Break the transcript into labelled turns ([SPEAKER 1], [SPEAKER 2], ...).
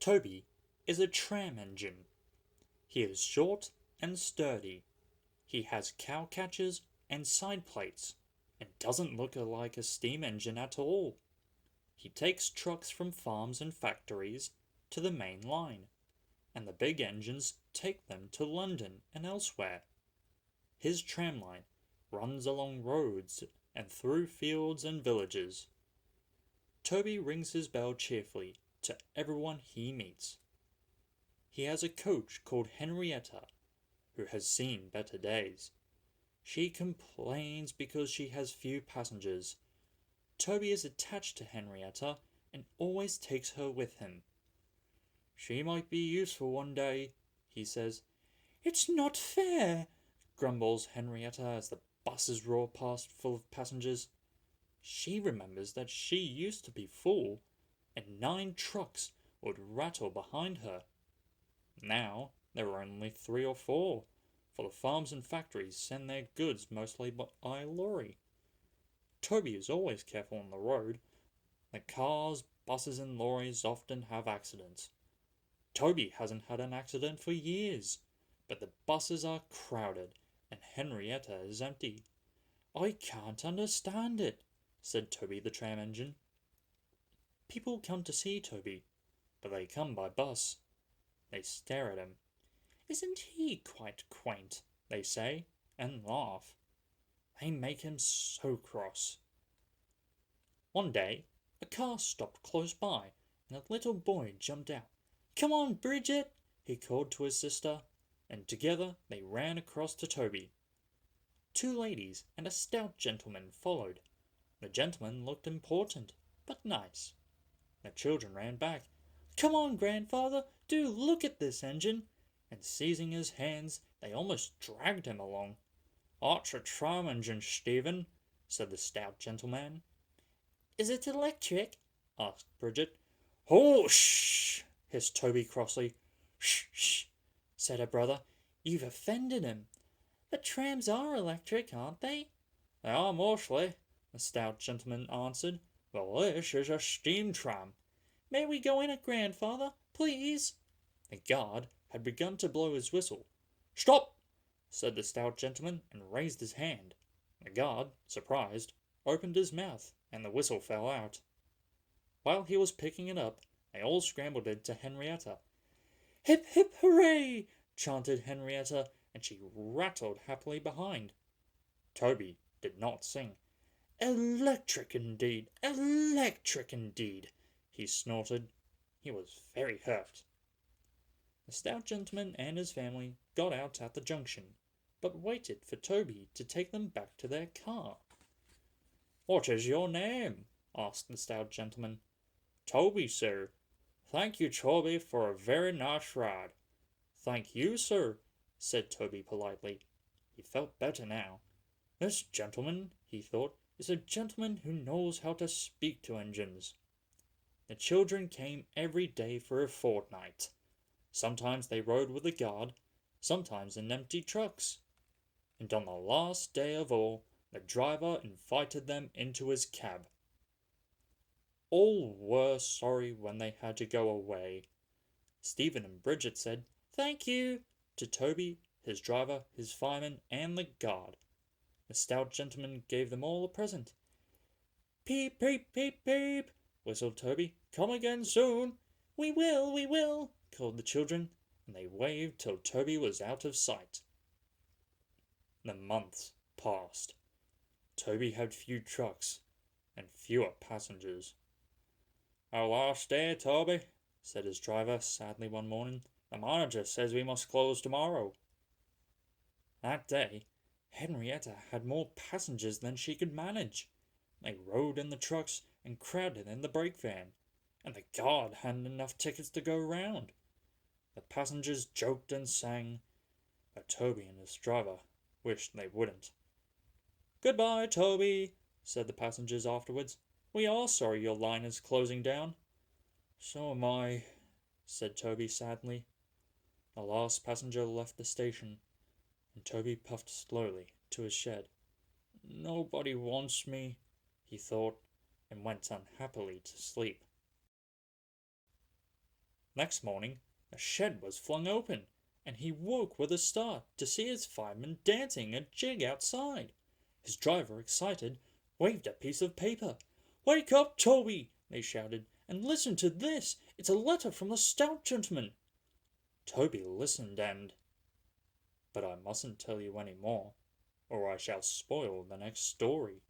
[SPEAKER 1] Toby is a tram engine. He is short and sturdy. He has cow catchers and side plates and doesn't look like a steam engine at all. He takes trucks from farms and factories to the main line, and the big engines take them to London and elsewhere. His tram line runs along roads and through fields and villages. Toby rings his bell cheerfully to everyone he meets. He has a coach called Henrietta, who has seen better days. She complains because she has few passengers. Toby is attached to Henrietta and always takes her with him. She might be useful one day, he says. It's not fair, grumbles Henrietta as the buses roar past full of passengers. She remembers that she used to be full, and 9 trucks would rattle behind her. Now there are only 3 or 4, for the farms and factories send their goods mostly by lorry. Toby is always careful on the road. The cars, buses and lorries often have accidents. Toby hasn't had an accident for years, but the buses are crowded and Henrietta is empty. I can't understand it, said Toby the tram engine. People come to see Toby, but they come by bus. They stare at him. Isn't he quite quaint, they say, and laugh. They make him so cross. One day, a car stopped close by, and a little boy jumped out. Come on, Bridget, he called to his sister, and together they ran across to Toby. 2 ladies and a stout gentleman followed. The gentleman looked important, but nice. The children ran back. Come on, grandfather, do look at this engine, and seizing his hands, they almost dragged him along. It's a tram engine, Stephen, said the stout gentleman. Is it electric? Asked Bridget. Oh, shh, hissed Toby crossly. Shh, shh, said her brother. You've offended him. But trams are electric, aren't they? They are mostly, the stout gentleman answered. Well, this is a steam tram. May we go in it, grandfather, please? The guard had begun to blow his whistle. Stop, said the stout gentleman, and raised his hand. The guard, surprised, opened his mouth, and the whistle fell out. While he was picking it up, they all scrambled into Henrietta. Hip, hip, hooray! Chanted Henrietta, and she rattled happily behind. Toby did not sing. Electric indeed, he snorted. He was very hurt. The stout gentleman and his family got out at the junction, but waited for Toby to take them back to their car. What is your name? Asked the stout gentleman. Toby, sir. Thank you, Toby, for a very nice ride. Thank you, sir, said Toby politely. He felt better now. This gentleman, he thought, is a gentleman who knows how to speak to engines. The children came every day for a fortnight. Sometimes they rode with a guard, sometimes in empty trucks. And on the last day of all, the driver invited them into his cab. All were sorry when they had to go away. Stephen and Bridget said, Thank you, to Toby, his driver, his fireman, and the guard. The stout gentleman gave them all a present. Peep, peep, peep, peep, whistled Toby. Come again soon. We will, called the children, and they waved till Toby was out of sight. The months passed. Toby had few trucks and fewer passengers. Our last day, Toby, said his driver sadly one morning. The manager says we must close tomorrow. That day, Henrietta had more passengers than she could manage. They rode in the trucks and crowded in the brake van. and the guard hadn't enough tickets to go round. The passengers joked and sang, but Toby and his driver wished they wouldn't. "Goodbye, Toby," said the passengers afterwards. "We are sorry your line is closing down." "So am I," said Toby sadly. The last passenger left the station, and Toby puffed slowly to his shed. "Nobody wants me," he thought, and went unhappily to sleep. Next morning the shed was flung open, and he woke with a start to see his fireman dancing a jig outside. His driver, excited, waved a piece of paper. "Wake up, Toby!" they shouted, "and listen to this. It's a letter from the Stout gentleman." Toby listened but I mustn't tell you any more, or I shall spoil the next story.